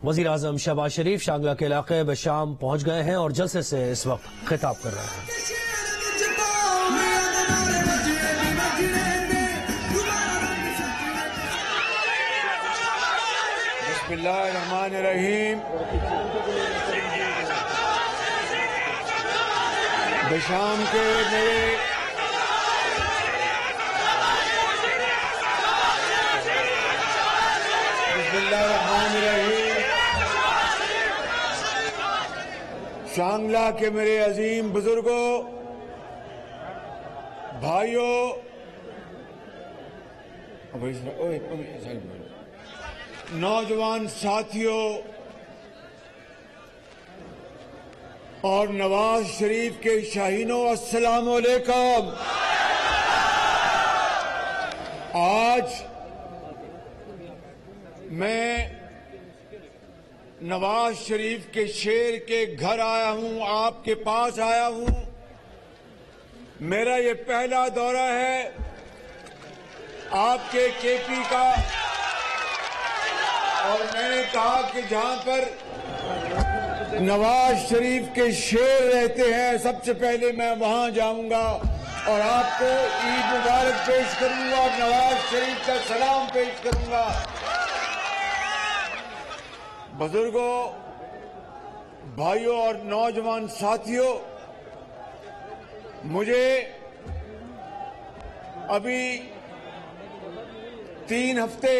وزیراعظم شہباز شریف شانگلہ کے علاقے بشام پہنچ گئے ہیں اور جلسے سے اس وقت خطاب کر رہے ہیں۔ بسم اللہ الرحمن الرحیم۔ بشام کے میرے بسم اللہ الرحمن الرحیم۔ شانگلہ کے میرے عظیم بزرگوں، بھائیوں، نوجوان ساتھیوں اور نواز شریف کے شاہینوں، السلام علیکم۔ آج میں نواز شریف کے شیر کے گھر آیا ہوں، آپ کے پاس آیا ہوں۔ میرا یہ پہلا دورہ ہے آپ کے کے پی کا، اور میں نے کہا کہ جہاں پر نواز شریف کے شیر رہتے ہیں سب سے پہلے میں وہاں جاؤں گا اور آپ کو عید مبارک پیش کروں گا اور نواز شریف کا سلام پیش کروں گا۔ بزرگوں، بھائیوں اور نوجوان ساتھیوں، مجھے ابھی 3 ہفتے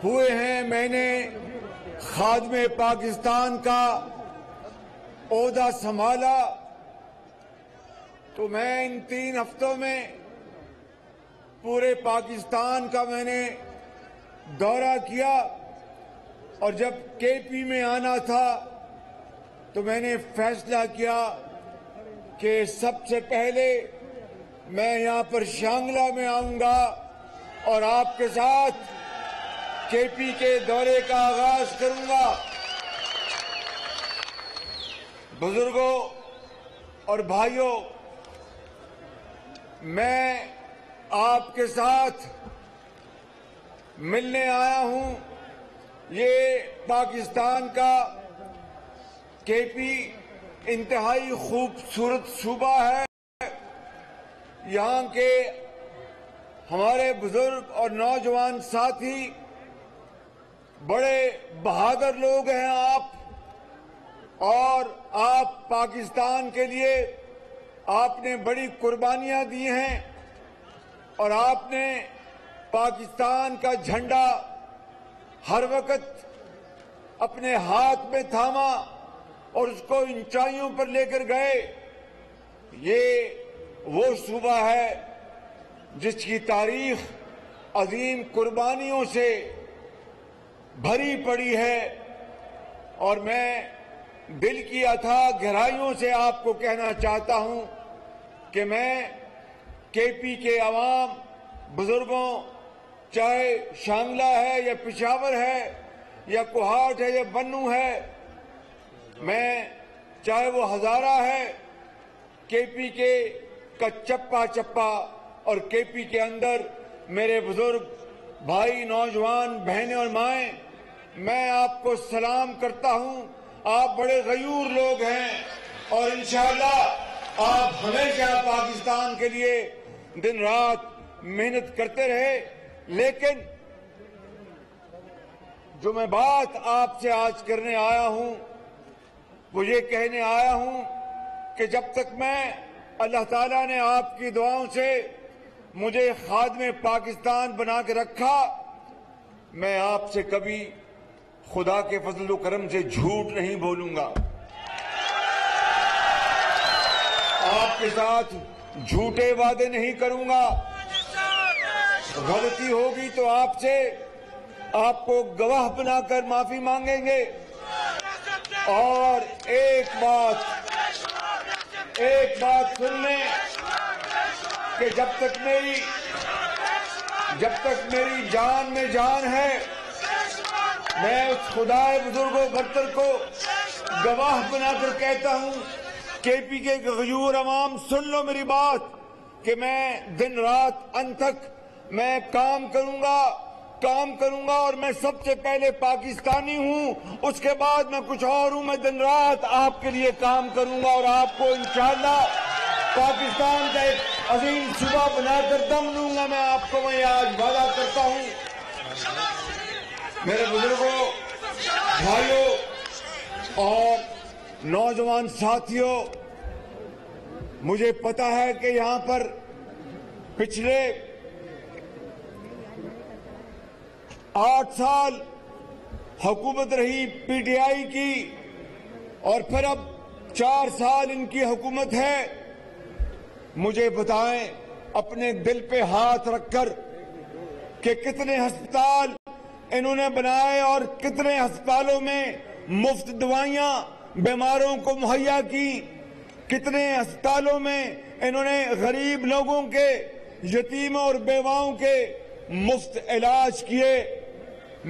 ہوئے ہیں میں نے خادم پاکستان کا عہدہ سنبھالا، تو میں ان 3 ہفتوں میں پورے پاکستان کا میں نے دورہ کیا، اور جب کے پی میں آنا تھا تو میں نے فیصلہ کیا کہ سب سے پہلے میں یہاں پر شانگلہ میں آؤں گا اور آپ کے ساتھ کے پی کے دورے کا آغاز کروں گا۔ بزرگوں اور بھائیوں، میں آپ کے ساتھ ملنے آیا ہوں۔ یہ پاکستان کا کے پی انتہائی خوبصورت صوبہ ہے۔ یہاں کے ہمارے بزرگ اور نوجوان ساتھی بڑے بہادر لوگ ہیں آپ، اور آپ پاکستان کے لیے آپ نے بڑی قربانیاں دی ہیں، اور آپ نے پاکستان کا جھنڈا ہر وقت اپنے ہاتھ میں تھاما اور اس کو اونچائیوں پر لے کر گئے۔ یہ وہ صوبہ ہے جس کی تاریخ عظیم قربانیوں سے بھری پڑی ہے، اور میں دل کی اتھاہ گہرائیوں سے آپ کو کہنا چاہتا ہوں کہ میں کے پی کے عوام، بزرگوں، چاہے شانگلہ ہے یا پشاور ہے یا کوہاٹ ہے یا بنوں ہے، میں چاہے وہ ہزارہ ہے، کے پی کے کا چپا چپا، اور کے پی کے اندر میرے بزرگ بھائی، نوجوان بہنیں اور مائیں، میں آپ کو سلام کرتا ہوں۔ آپ بڑے غیور لوگ ہیں اور انشاءاللہ آپ ہمیشہ پاکستان کے لیے دن رات محنت کرتے رہے، لیکن جو میں بات آپ سے آج کرنے آیا ہوں وہ یہ کہنے آیا ہوں کہ جب تک میں اللہ تعالیٰ نے آپ کی دعاؤں سے مجھے خادم پاکستان بنا کے رکھا، میں آپ سے کبھی خدا کے فضل و کرم سے جھوٹ نہیں بولوں گا، آپ کے ساتھ جھوٹے وعدے نہیں کروں گا۔ غلطی ہوگی تو آپ سے آپ کو گواہ بنا کر معافی مانگیں گے، اور ایک بات سن لیں کہ جب تک میری جان میں جان ہے، میں اس خدائے بزرگ و برتر کو گواہ بنا کر کہتا ہوں، کے پی کے غیور عوام سن لو میری بات، کہ میں دن رات انت تک میں کام کروں گا کام کروں گا اور میں سب سے پہلے پاکستانی ہوں، اس کے بعد میں کچھ اور ہوں. میں دن رات آپ کے لیے کام کروں گا اور آپ کو انشاءاللہ پاکستان کا ایک عظیم صوبہ بنا کر دم لوں گا. میں آپ کو میں آج وعدہ کرتا ہوں. میرے بزرگوں، بھائیوں اور نوجوان ساتھیوں، مجھے پتا ہے کہ یہاں پر پچھلے 8 سال حکومت رہی پی ٹی آئی کی اور پھر اب 4 سال ان کی حکومت ہے. مجھے بتائیں اپنے دل پہ ہاتھ رکھ کر کہ کتنے ہسپتال انہوں نے بنائے اور کتنے ہسپتالوں میں مفت دوائیاں بیماروں کو مہیا کی، کتنے ہسپتالوں میں انہوں نے غریب لوگوں کے، یتیموں اور بیواؤں کے مفت علاج کیے.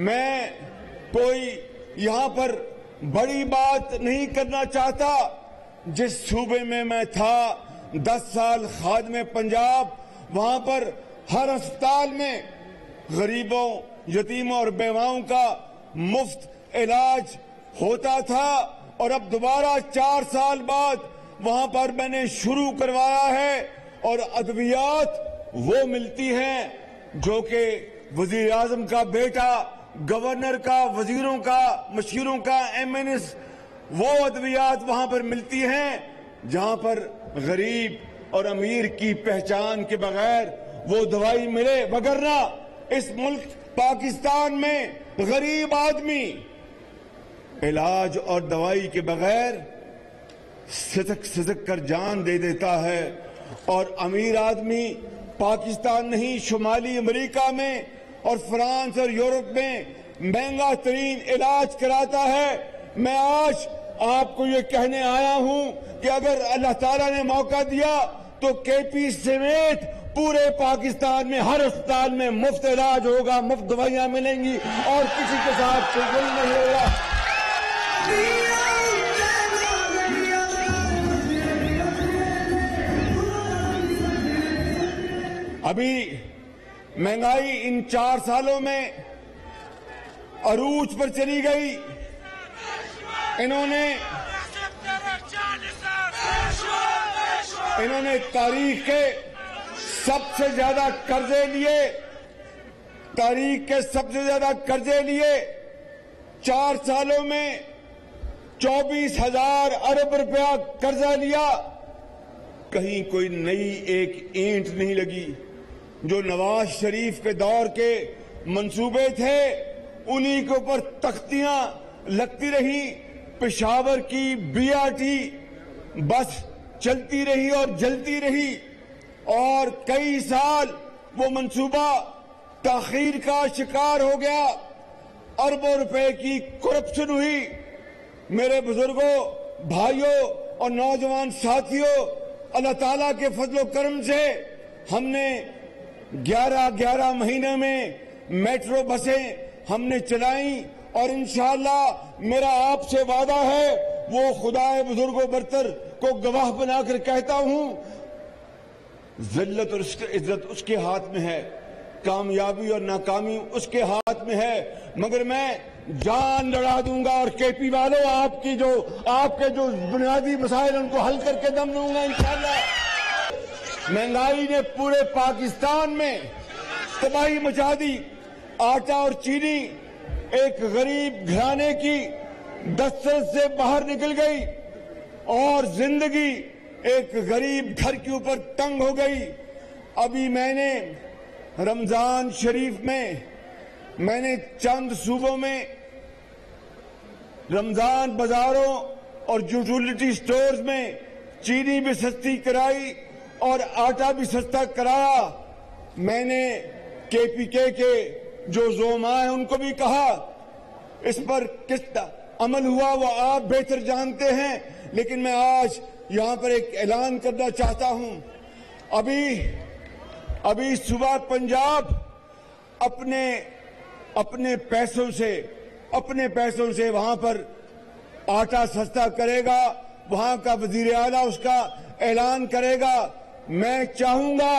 میں کوئی یہاں پر بڑی بات نہیں کرنا چاہتا. جس صوبے میں میں تھا 10 سال خادم پنجاب، وہاں پر ہر ہسپتال میں غریبوں، یتیموں اور بیواؤں کا مفت علاج ہوتا تھا. اور اب دوبارہ 4 سال بعد وہاں پر میں نے شروع کروایا ہے اور ادویات وہ ملتی ہیں جو کہ وزیر اعظم کا بیٹا، گورنر کا، وزیروں کا، مشیروں کا، MNS، وہ ادویات وہاں پر ملتی ہیں جہاں پر غریب اور امیر کی پہچان کے بغیر وہ دوائی ملے. وگرنہ اس ملک پاکستان میں غریب آدمی علاج اور دوائی کے بغیر سسک کر جان دے دیتا ہے، اور امیر آدمی پاکستان نہیں، شمالی امریکہ میں اور فرانس اور یورپ میں مہنگا ترین علاج کراتا ہے. میں آج آپ کو یہ کہنے آیا ہوں کہ اگر اللہ تعالیٰ نے موقع دیا تو KP سمیت پورے پاکستان میں ہر اسپتال میں مفت علاج ہوگا، مفت دوائیاں ملیں گی اور کسی کے ساتھ کوئی ظلم نہیں ہوگا. ابھی مہنگائی ان 4 سالوں میں عروج پر چلی گئی. انہوں نے تاریخ کے سب سے زیادہ قرضے لیے، تاریخ کے سب سے زیادہ قرضے لیے. 4 سالوں میں 24,000 ارب روپیہ قرضہ لیا. کہیں کوئی نئی ایک اینٹ نہیں لگی. جو نواز شریف کے دور کے منصوبے تھے انہی کے اوپر تختیاں لگتی رہی. پشاور کی BRT بس چلتی رہی اور جلتی رہی اور کئی سال وہ منصوبہ تاخیر کا شکار ہو گیا. اربوں روپے کی کرپشن ہوئی. میرے بزرگوں، بھائیوں اور نوجوان ساتھیوں، اللہ تعالیٰ کے فضل و کرم سے ہم نے 11 مہینے میں میٹرو بسیں ہم نے چلائیں اور انشاءاللہ میرا آپ سے وعدہ ہے، وہ خدائے بزرگ و برتر کو گواہ بنا کر کہتا ہوں، ذلت اور عزت اس کے ہاتھ میں ہے، کامیابی اور ناکامی اس کے ہاتھ میں ہے، مگر میں جان لڑا دوں گا اور KP والوں آپ کے جو بنیادی مسائل ان کو حل کر کے دم لوں گا انشاءاللہ. مہنگائی نے پورے پاکستان میں تباہی مچا دی. آٹا اور چینی ایک غریب گھرانے کی دسترس سے باہر نکل گئی اور زندگی ایک غریب گھر کے اوپر تنگ ہو گئی. ابھی میں نے رمضان شریف میں نے چند صوبوں میں رمضان بازاروں اور یوٹیلیٹی سٹورز میں چینی بھی سستی کرائی اور آٹا بھی سستا کرایا. میں نے KPK کے جو زعماء ہیں ان کو بھی کہا اس پر کس عمل ہوا وہ آپ بہتر جانتے ہیں، لیکن میں آج یہاں پر ایک اعلان کرنا چاہتا ہوں. ابھی صوبہ پنجاب اپنے پیسوں سے وہاں پر آٹا سستا کرے گا. وہاں کا وزیر اعلیٰ اس کا اعلان کرے گا. میں چاہوں گا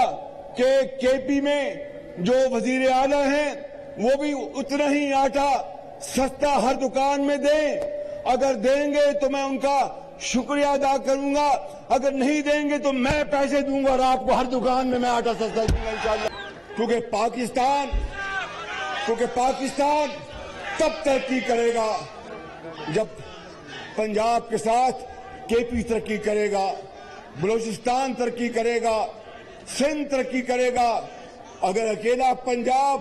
کہ KP میں جو وزیر اعلیٰ ہیں وہ بھی اتنا ہی آٹا سستا ہر دکان میں دیں. اگر دیں گے تو میں ان کا شکریہ ادا کروں گا, اگر نہیں دیں گے تو میں پیسے دوں گا اور آپ کو ہر دکان میں آٹا سستا دوں گا انشاءاللہ. کیونکہ پاکستان تب ترقی کرے گا جب پنجاب کے ساتھ کے پی ترقی کرے گا, بلوچستان ترقی کرے گا, سندھ ترقی کرے گا. اگر اکیلا پنجاب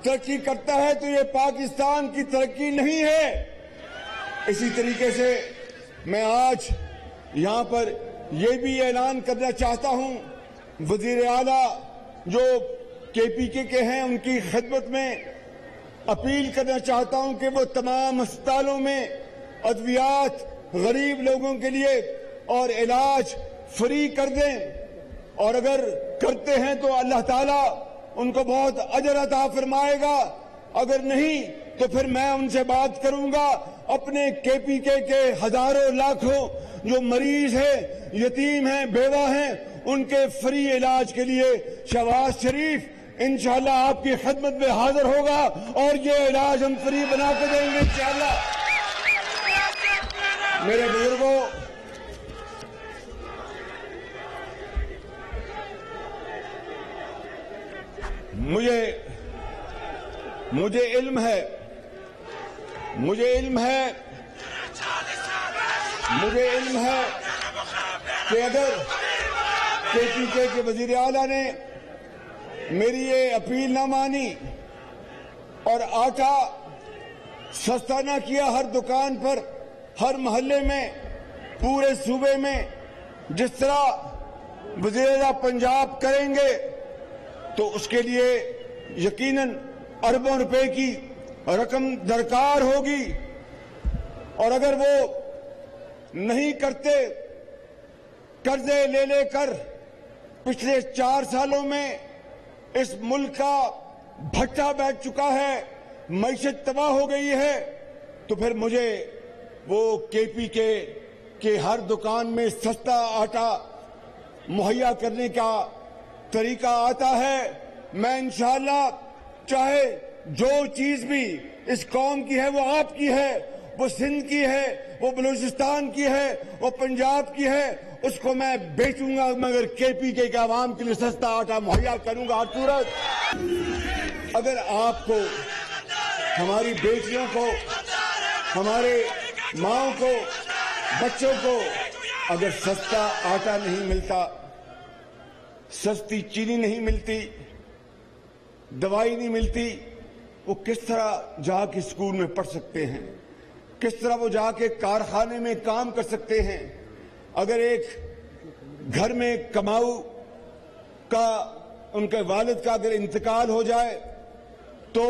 ترقی کرتا ہے تو یہ پاکستان کی ترقی نہیں ہے. اسی طریقے سے میں آج یہاں پر یہ بھی اعلان کرنا چاہتا ہوں, وزیر اعلیٰ جو کے پی کے ہیں ان کی خدمت میں اپیل کرنا چاہتا ہوں کہ وہ تمام ہسپتالوں میں ادویات غریب لوگوں کے لیے اور علاج فری کر دیں, اور اگر کرتے ہیں تو اللہ تعالیٰ ان کو بہت اجر عطا فرمائے گا. اگر نہیں تو پھر میں ان سے بات کروں گا, اپنے کے پی کے ہزاروں لاکھوں جو مریض ہیں, یتیم ہیں, بیوہ ہیں, ان کے فری علاج کے لیے شہباز شریف انشاءاللہ آپ کی خدمت میں حاضر ہوگا اور یہ علاج ہم فری بنا کے دیں گے انشاءاللہ. میرے بزرگوں, مجھے علم ہے کہ اگر کے پی کے وزیر اعلیٰ نے میری یہ اپیل نہ مانی اور آٹا سستا نہ کیا ہر دکان پر, ہر محلے میں, پورے صوبے میں, جس طرح وزیر اعلیٰ پنجاب کریں گے تو اس کے لیے یقیناً اربوں روپے کی رقم درکار ہوگی. اور اگر وہ نہیں کرتے, قرضے لے کر پچھلے 4 سالوں میں اس ملک کا بھٹا بیٹھ چکا ہے, معیشت تباہ ہو گئی ہے, تو پھر مجھے وہ کے پی کے ہر دکان میں سستا آٹا مہیا کرنے کا طریقہ آتا ہے. میں انشاءاللہ چاہے جو چیز بھی اس قوم کی ہے وہ آپ کی ہے, وہ سندھ کی ہے, وہ بلوچستان کی ہے, وہ پنجاب کی ہے, اس کو میں بیچوں گا مگر کے پی کے عوام کے لیے سستا آٹا مہیا کروں گا ہر صورت. اگر آپ کو, ہماری بیٹیوں کو, ہمارے ماؤں کو, بچوں کو اگر سستا آٹا نہیں ملتا, سستی چینی نہیں ملتی, دوائی نہیں ملتی, وہ کس طرح جا کے اسکول میں پڑھ سکتے ہیں, کس طرح وہ جا کے کارخانے میں کام کر سکتے ہیں. اگر ایک گھر میں کماؤ کا, ان کے والد کا اگر انتقال ہو جائے تو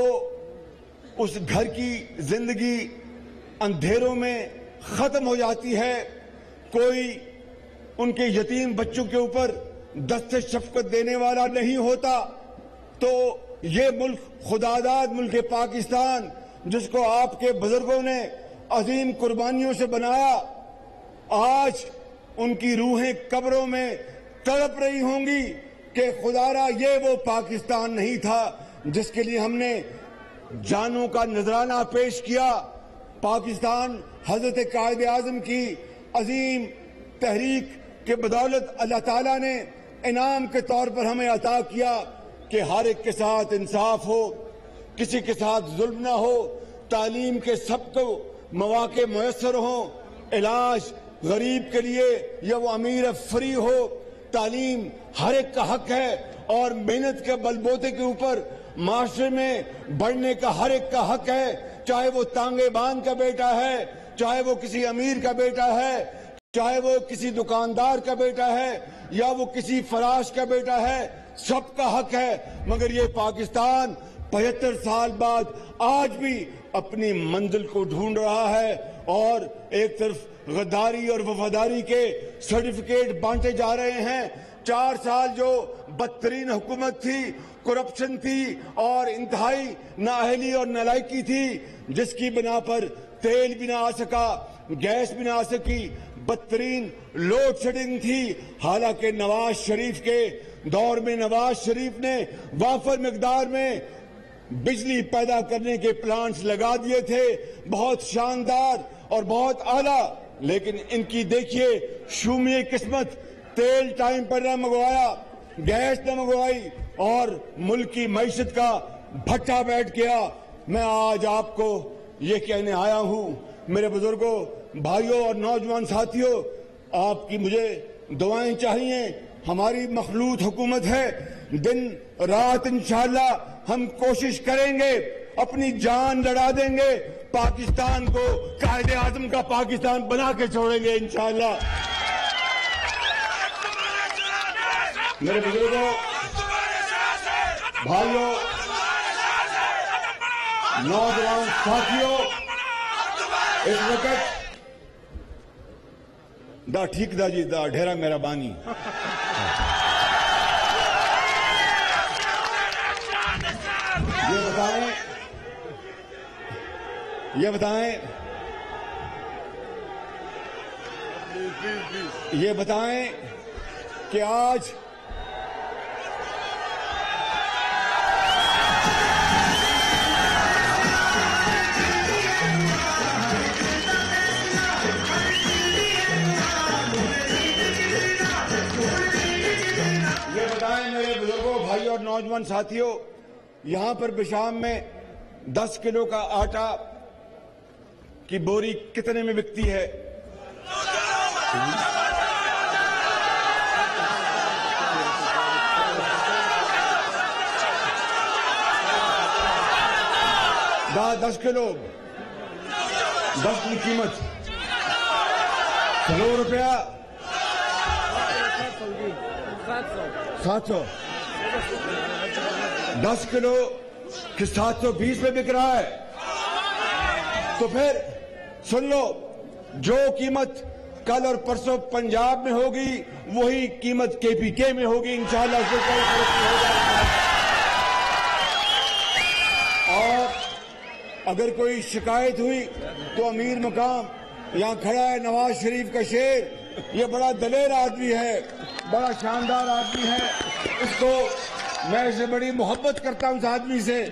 اس گھر کی زندگی اندھیروں میں ختم ہو جاتی ہے. کوئی ان کے یتیم بچوں کے اوپر دست شفقت دینے والا نہیں ہوتا. تو یہ ملک خداداد ملک پاکستان, جس کو آپ کے بزرگوں نے عظیم قربانیوں سے بنایا, آج ان کی روحیں قبروں میں تڑپ رہی ہوں گی کہ خدارا یہ وہ پاکستان نہیں تھا جس کے لیے ہم نے جانوں کا نذرانہ پیش کیا. پاکستان حضرت قائد اعظم کی عظیم تحریک کے بدولت اللہ تعالیٰ نے انعام کے طور پر ہمیں عطا کیا کہ ہر ایک کے ساتھ انصاف ہو, کسی کے ساتھ ظلم نہ ہو, تعلیم کے سب کو مواقع میسر ہوں, علاج غریب کے لیے یا وہ امیر فری ہو, تعلیم ہر ایک کا حق ہے اور محنت کے بلبوتے کے اوپر معاشرے میں بڑھنے کا ہر ایک کا حق ہے, چاہے وہ تانگے بان کا بیٹا ہے, چاہے وہ کسی امیر کا بیٹا ہے, چاہے وہ کسی دکاندار کا بیٹا ہے یا وہ کسی فراش کا بیٹا ہے, سب کا حق ہے. مگر یہ پاکستان 75 سال بعد آج بھی اپنی منزل کو ڈھونڈ رہا ہے اور ایک طرف غداری اور وفاداری کے سرٹیفکیٹ بانٹے جا رہے ہیں. 4 سال جو بدترین حکومت تھی, کرپشن تھی اور انتہائی نااہلی اور نالائکی تھی, جس کی بنا پر تیل بھی نہ آ سکا, گیس بھی نہ آ سکی, بدترین لوڈ شیڈنگ تھی. حالانکہ نواز شریف کے دور میں نواز شریف نے وافر مقدار میں بجلی پیدا کرنے کے پلانٹس لگا دیے تھے، بہت شاندار اور بہت اعلیٰ، لیکن ان کی دیکھیے شومی قسمت، تیل ٹائم پر نہ منگوایا، گیس نہ منگوائی اور ملک کی معیشت کا بھٹا بیٹھ گیا۔ میں آج آپ کو یہ کہنے آیا ہوں، میرے بزرگوں، بھائیوں اور نوجوان ساتھیوں، آپ کی مجھے دعائیں چاہیے۔ ہماری مخلوط حکومت ہے، دن رات انشاءاللہ ہم کوشش کریں گے، اپنی جان لڑا دیں گے، پاکستان کو قائد اعظم کا پاکستان بنا کے چھوڑیں گے انشاءاللہ۔ میرے بزرگوں، بھائیوں، نوجوان ساتھیوں، اس وقت دا ٹھیک دا جی دا ڈھیرا میرا بانی یہ بتائیں کہ آج میرے بزرگوں، بھائیوں اور نوجوان ساتھیوں، یہاں پر بشام میں 10 کلو کا آٹا کی بوری کتنے میں بکتی ہے؟ دس کلو 10 کی قیمت 100 روپیہ 700 10 کلو 720 میں بک رہا ہے۔ تو پھر سن لو، جو قیمت کل اور پرسوں پنجاب میں ہوگی وہی قیمت KPK میں ہوگی انشاءاللہ۔ اور اگر کوئی شکایت ہوئی تو امیر مقام یہاں کھڑا ہے، نواز شریف کا شیر، یہ بڑا دلیر آدمی ہے، بڑا شاندار آدمی ہے، اس کو میں اسے بڑی محبت کرتا ہوں، اس آدمی سے،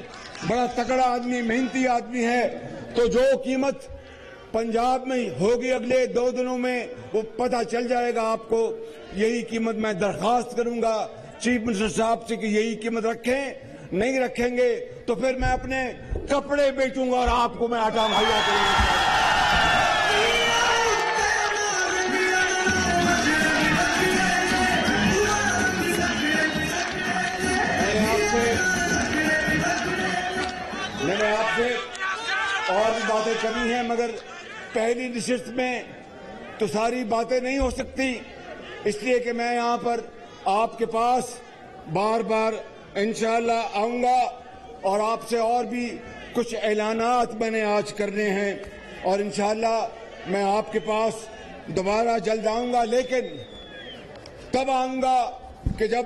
بڑا تکڑا آدمی، محنتی آدمی ہے۔ تو جو قیمت پنجاب میں ہوگی اگلے 2 دنوں میں وہ پتہ چل جائے گا آپ کو، یہی قیمت میں درخواست کروں گا چیف منسٹر صاحب سے کہ یہی قیمت رکھیں، نہیں رکھیں گے تو پھر میں اپنے کپڑے بیچوں گا اور آپ کو میں آٹا مہیا کروں گا۔ میں نے آپ سے اور بھی باتیں کرنی ہیں، مگر پہلی نشست میں تو ساری باتیں نہیں ہو سکتی، اس لیے کہ میں یہاں پر آپ کے پاس بار بار انشاءاللہ آؤں گا اور آپ سے اور بھی کچھ اعلانات میں نے آج کرنے ہیں، اور انشاءاللہ میں آپ کے پاس دوبارہ جلد آؤں گا، لیکن تب آؤں گا کہ جب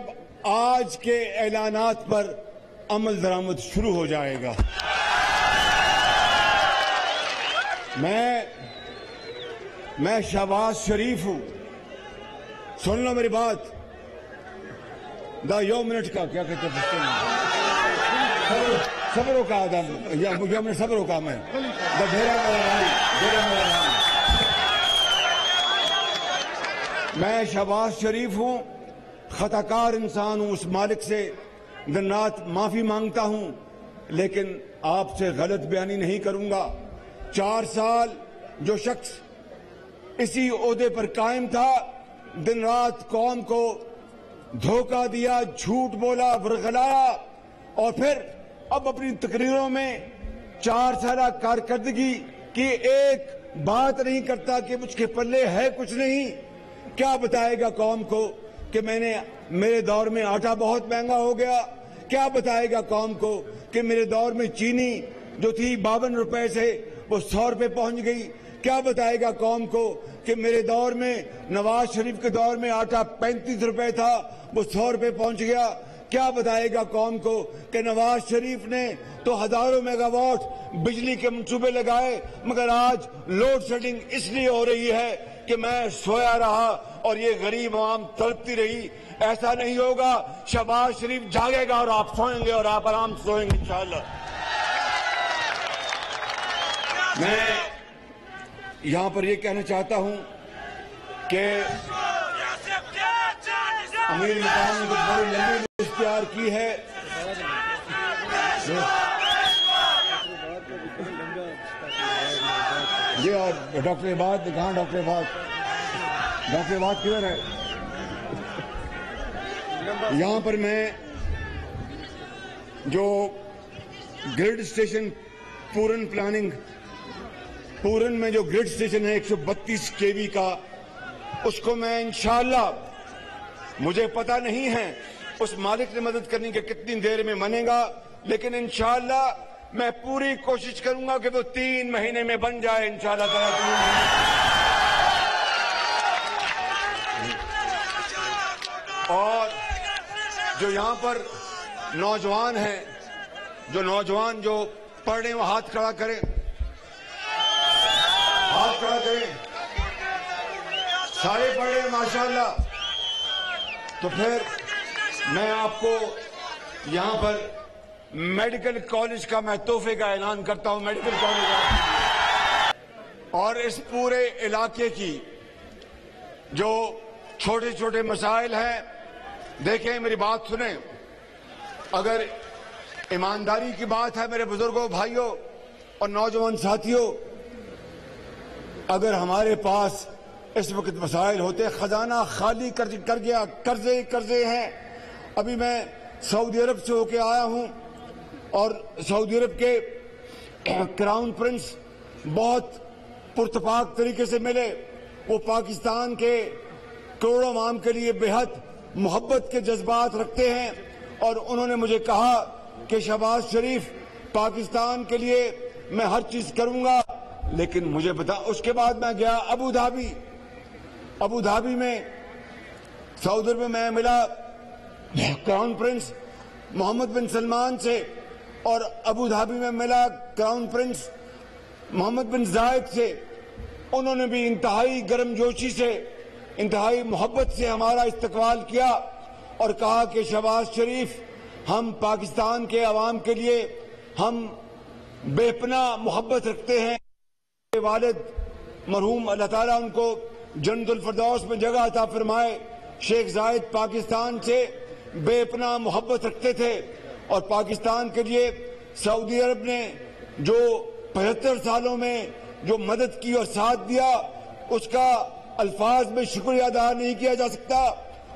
آج کے اعلانات پر عمل درآمد شروع ہو جائے گا۔ میں شہباز شریف ہوں، سن لو میری بات، دا 1 منٹ کا کیا کہتے ہیں، صبروں کا آدم، یا میں صبروں کا میں دا ڈھیرا میرا رام۔ میں شہباز شریف ہوں، خطا کار انسان ہوں، اس مالک سے دن رات معافی مانگتا ہوں، لیکن آپ سے غلط بیانی نہیں کروں گا۔ 4 سال جو شخص اسی عہدے پر قائم تھا، دن رات قوم کو دھوکہ دیا، جھوٹ بولا، ورغلایا، اور پھر اب اپنی تقریروں میں 4 سالہ کارکردگی کی ایک بات نہیں کرتا کہ مجھ کے پلے ہے کچھ نہیں۔ کیا بتائے گا قوم کو کہ میرے دور میں آٹا بہت مہنگا ہو گیا؟ کیا بتائے گا قوم کو کہ میرے دور میں چینی جو تھی 52 روپے سے وہ 100 روپے پہنچ گئی؟ کیا بتائے گا قوم کو کہ میرے دور میں، نواز شریف کے دور میں آٹا 35 روپے تھا وہ 100 روپے پہنچ گیا؟ کیا بتائے گا قوم کو کہ نواز شریف نے تو ہزاروں میگا واٹ بجلی کے منصوبے لگائے، مگر آج لوڈ شیڈنگ اس لیے ہو رہی ہے کہ میں سویا رہا اور یہ غریب عوام تڑپتی رہی؟ ایسا نہیں ہوگا، شہباز شریف جاگے گا اور آپ سوئیں گے اور آپ آرام سے سوئیں گے انشاءاللہ۔ میں یہاں پر یہ کہنا چاہتا ہوں کہ امیر مقام نے کچھ بڑی لمبی لسٹ تیار کی ہے. جی اور ڈاکٹر عباد کہاں؟ ڈاکٹر عباد کدھر ہے؟ یہاں پر میں جو گریڈ اسٹیشن پورن پلاننگ، پورن میں جو گریڈ اسٹیشن ہے 132 kV کا، اس کو میں انشاءاللہ، مجھے پتہ نہیں ہے اس مالک نے مدد کرنے کے کتنی دیر میں بنے گا، لیکن انشاءاللہ میں پوری کوشش کروں گا کہ وہ 3 مہینے میں بن جائے انشاءاللہ تعالی. اور جو یہاں پر نوجوان ہیں، جو پڑھ رہے ہیں وہ ہاتھ کھڑا کریں، سارے پڑھ رہے ہیں ماشاءاللہ. تو پھر میں آپ کو یہاں پر میڈیکل کالج کا میں تحفے کا اعلان کرتا ہوں. میڈیکل کالج کا، اور اس پورے علاقے کی جو چھوٹے چھوٹے مسائل ہیں، دیکھیں میری بات سنیں، اگر ایمانداری کی بات ہے میرے بزرگوں، بھائیوں اور نوجوان ساتھیوں، اگر ہمارے پاس اس وقت مسائل ہوتے، خزانہ خالی کر گیا، قرضے ہیں. ابھی میں سعودی عرب سے ہو کے آیا ہوں اور سعودی عرب کے کراؤن پرنس بہت پرتپاک طریقے سے ملے. وہ پاکستان کے کروڑوں عوام کے لیے بے حد محبت کے جذبات رکھتے ہیں، اور انہوں نے مجھے کہا کہ شہباز شریف، پاکستان کے لیے میں ہر چیز کروں گا، لیکن مجھے بتا. اس کے بعد میں گیا ابو دھابی میں، سعودی عرب میں ملا کراؤن پرنس محمد بن سلمان سے، اور ابو دھابی میں ملا کراؤن پرنس محمد بن زائد سے. انہوں نے بھی انتہائی گرم جوشی سے، انتہائی محبت سے ہمارا استقبال کیا اور کہا کہ شہباز شریف، ہم پاکستان کے عوام کے لیے ہم بے پناہ محبت رکھتے ہیں. والد مرحوم اللہ تعالیٰ ان کو جنت الفردوس میں جگہ عطا فرمائے، شیخ زائد پاکستان سے بے پناہ محبت رکھتے تھے، اور پاکستان کے لیے سعودی عرب نے جو 75 سالوں میں جو مدد کی اور ساتھ دیا، اس کا الفاظ میں شکریہ ادا نہیں کیا جا سکتا.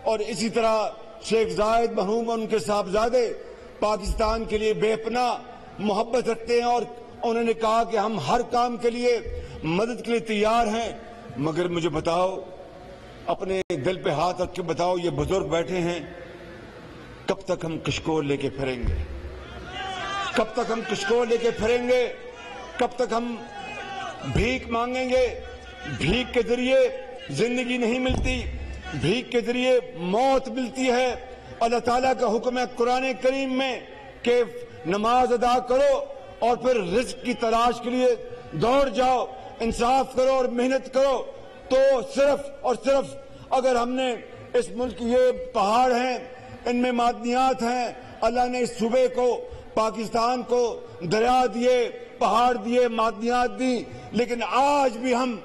اور اسی طرح شیخ زائد مرحوم اور ان کے صاحبزادے پاکستان کے لیے بے پناہ محبت رکھتے ہیں، اور انہوں نے کہا کہ ہم ہر کام کے لیے مدد کے لیے تیار ہیں. مگر مجھے بتاؤ، اپنے دل پہ ہاتھ رکھ کے بتاؤ، یہ بزرگ بیٹھے ہیں، کب تک ہم کشکول لے کے پھریں گے؟ کب تک ہم کشکول لے کے پھریں گے؟ کب تک ہم بھیک مانگیں گے؟ بھیک کے ذریعے زندگی نہیں ملتی، بھیک کے ذریعے موت ملتی ہے. اللہ تعالیٰ کا حکم ہے قرآن کریم میں کہ نماز ادا کرو اور پھر رزق کی تلاش کے لیے دوڑ جاؤ، انصاف کرو اور محنت کرو. تو صرف اور صرف اگر ہم نے اس ملک یہ پہاڑ ہیں، ان میں معدنیات ہیں، اللہ نے اس صوبے کو، پاکستان کو دریا دیے، پہاڑ دیے، معدنیات دی، لیکن آج بھی ہم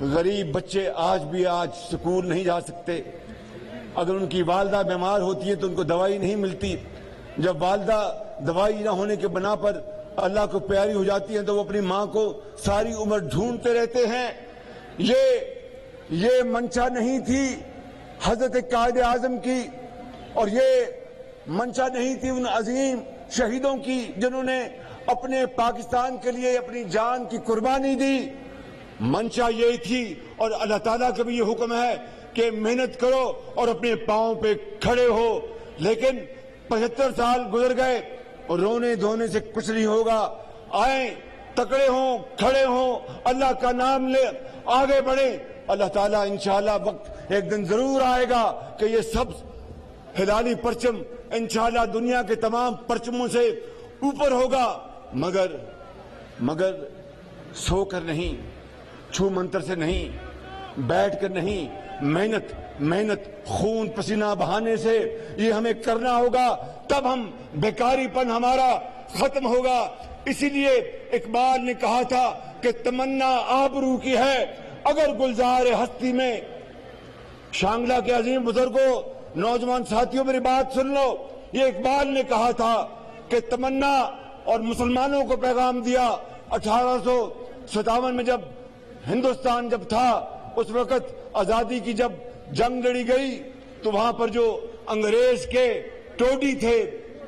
غریب بچے آج سکول نہیں جا سکتے. اگر ان کی والدہ بیمار ہوتی ہے تو ان کو دوائی نہیں ملتی. جب والدہ دوائی نہ ہونے کے بنا پر اللہ کو پیاری ہو جاتی ہیں تو وہ اپنی ماں کو ساری عمر ڈھونڈتے رہتے ہیں. یہ منشا نہیں تھی حضرت قائد اعظم کی، اور یہ منشا نہیں تھی ان عظیم شہیدوں کی جنہوں نے اپنے پاکستان کے لیے اپنی جان کی قربانی دی. منشا یہی تھی، اور اللہ تعالیٰ کا بھی یہ حکم ہے کہ محنت کرو اور اپنے پاؤں پہ کھڑے ہو. لیکن 75 سال گزر گئے اور رونے دھونے سے کچھ نہیں ہوگا. آئیں، تکڑے ہوں، کھڑے ہوں، اللہ کا نام لے، آگے بڑھیں. اللہ تعالیٰ انشاءاللہ وقت ایک دن ضرور آئے گا کہ یہ سب ہلالی پرچم انشاءاللہ دنیا کے تمام پرچموں سے اوپر ہوگا. مگر سو کر نہیں، چھو منتر سے نہیں، بیٹھ کر نہیں، محنت خون پسینہ بہانے سے یہ ہمیں کرنا ہوگا. تب ہم بیکاری پن ہمارا ختم ہوگا، اسی لیے اقبال نے کہا تھا کہ تمنا آبرو کی ہے اگر گلزار ہستی میں. شانگلہ کے عظیم بزرگوں، نوجوان ساتھیوں، میری بات سن لو. یہ اقبال نے کہا تھا کہ تمنا اور مسلمانوں کو پیغام دیا 1857 میں جب ہندوستان جب تھا، اس وقت آزادی کی جب جنگ لڑی گئی تو وہاں پر جو انگریز کے ٹوڈی تھے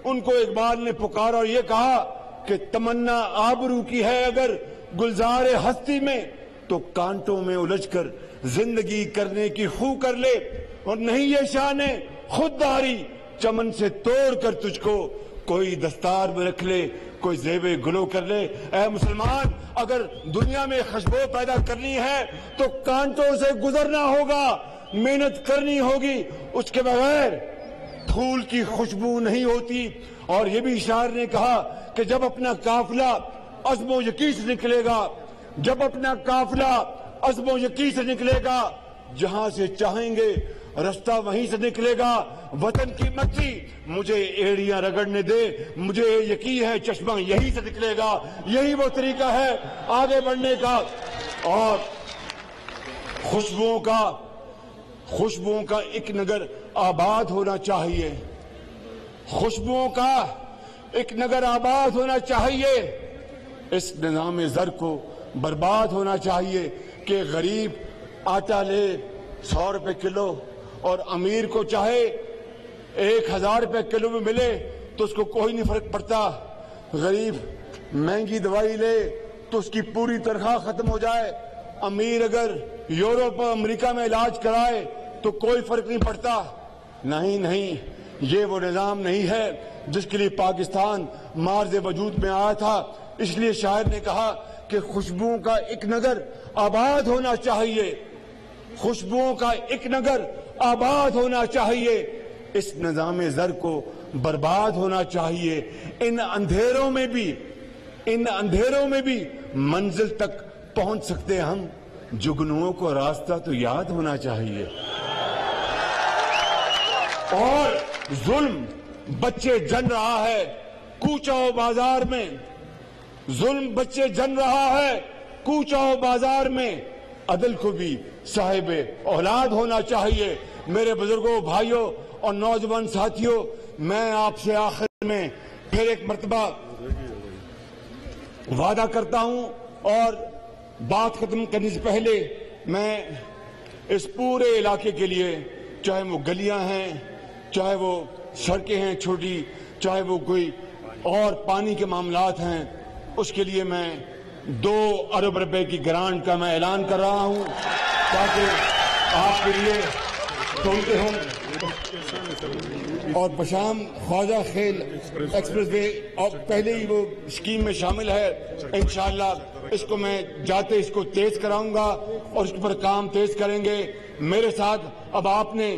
ان کو اقبال نے پکارا اور یہ کہا کہ تمنا آبرو کی ہے اگر گلزار ہستی میں تو کانٹوں میں الجھ کر زندگی کرنے کی خو کر لے، اور نہیں یہ شان خودداری چمن سے توڑ کر تجھ کو کوئی دستار میں رکھ لے، کوئی زیب گلو کر لے. اے مسلمان، اگر دنیا میں خوشبو پیدا کرنی ہے تو کانٹوں سے گزرنا ہوگا، محنت کرنی ہوگی، اس کے بغیر پھول کی خوشبو نہیں ہوتی. اور یہ بھی شاعر نے کہا کہ جب اپنا قافلہ عزم و یقین سے نکلے گا، جب اپنا قافلہ عزم و یقین سے نکلے گا، جہاں سے چاہیں گے رستہ وہیں سے نکلے گا. وطن کی مٹی مجھے ایڑیاں رگڑنے دے، مجھے یقین ہے چشمہ یہیں سے نکلے گا. یہی وہ طریقہ ہے آگے بڑھنے کا. اور خوشبوؤں کا ایک نگر آباد ہونا چاہیے، خوشبوؤں کا ایک نگر آباد ہونا چاہیے. اس نظام زر کو برباد ہونا چاہیے کہ غریب آٹا لے 100 روپے کلو اور امیر کو چاہے 1000 روپے کلو میں ملے تو اس کو کوئی نہیں فرق پڑتا. غریب مہنگی دوائی لے تو اس کی پوری تنخواہ ختم ہو جائے، امیر اگر یورپ اور امریکہ میں علاج کرائے تو کوئی فرق نہیں پڑتا. نہیں، یہ وہ نظام نہیں ہے جس کے لیے پاکستان مارز وجود میں آیا تھا. اس لیے شاعر نے کہا کہ خوشبوؤں کا ایک نگر آباد ہونا چاہیے، خوشبوؤں کا ایک نگر آباد ہونا چاہیے. اس نظام زر کو برباد ہونا چاہیے. ان اندھیروں میں بھی منزل تک پہنچ سکتے ہم، جگنوؤں کو راستہ تو یاد ہونا چاہیے. اور ظلم بچے جن رہا ہے کوچہ و بازار میں، ظلم بچے جن رہا ہے کوچہ و بازار میں، عدل کو بھی صاحب اولاد ہونا چاہیے. میرے بزرگوں، بھائیوں اور نوجوان ساتھیوں، میں آپ سے آخر میں پھر ایک مرتبہ وعدہ کرتا ہوں اور بات ختم کرنے سے پہلے میں اس پورے علاقے کے لیے، چاہے وہ گلیاں ہیں، چاہے وہ سڑکیں ہیں چھوٹی، چاہے وہ کوئی اور پانی کے معاملات ہیں، اس کے لیے میں 2 ارب روپے کی گرانٹ کا میں اعلان کر رہا ہوں تاکہ آپ کے لیے سنتے ہوں. اور بشام خواجہ خیل ایکسپریس وے اور پہلے ہی وہ اسکیم میں شامل ہے. انشاءاللہ اس کو میں جاتے اس کو تیز کراؤں گا اور اس پر کام تیز کریں گے. میرے ساتھ اب آپ نے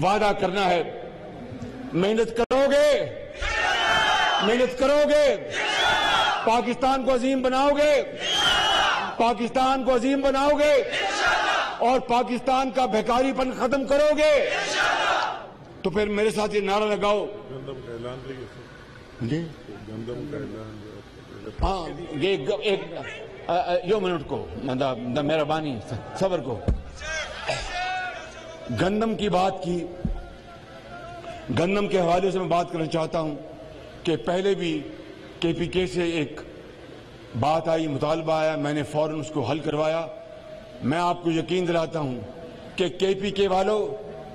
وعدہ کرنا ہے، محنت کرو گے، پاکستان کو عظیم بناؤ گے، پاکستان کو عظیم بناؤ گے اور پاکستان کا بھیکاری پن ختم کرو گے. تو پھر میرے ساتھ یہ نعرہ لگاؤ. ہاں، یہ ایک یو منٹ کو مہربانی صبر کو. گندم کی بات کی، گندم کے حوالے سے میں بات کرنا چاہتا ہوں کہ پہلے بھی KPK سے ایک بات آئی، مطالبہ آیا، میں نے فوراً اس کو حل کروایا. میں آپ کو یقین دلاتا ہوں کہ KPK والوں،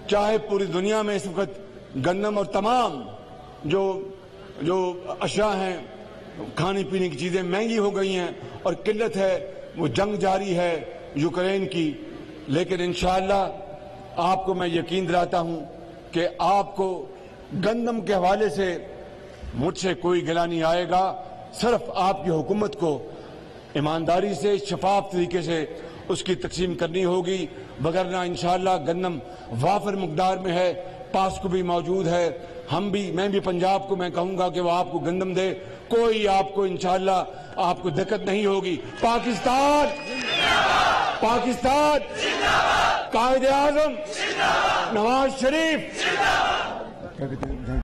چاہے پوری دنیا میں اس وقت گندم اور تمام جو اشیاء ہیں، کھانے پینے کی چیزیں مہنگی ہو گئی ہیں اور قلت ہے، وہ جنگ جاری ہے یوکرین کی، لیکن انشاءاللہ آپ کو میں یقین دلاتا ہوں کہ آپ کو گندم کے حوالے سے مجھ سے کوئی گلہ نہیں آئے گا. صرف آپ کی حکومت کو ایمانداری سے، شفاف طریقے سے اس کی تقسیم کرنی ہوگی، وگرنہ انشاءاللہ گندم وافر مقدار میں ہے، پاس کو بھی موجود ہے. میں بھی پنجاب کو میں کہوں گا کہ وہ آپ کو گندم دے، کوئی آپ کو انشاءاللہ آپ کو دقت نہیں ہوگی. پاکستان قائد اعظم نواز شریف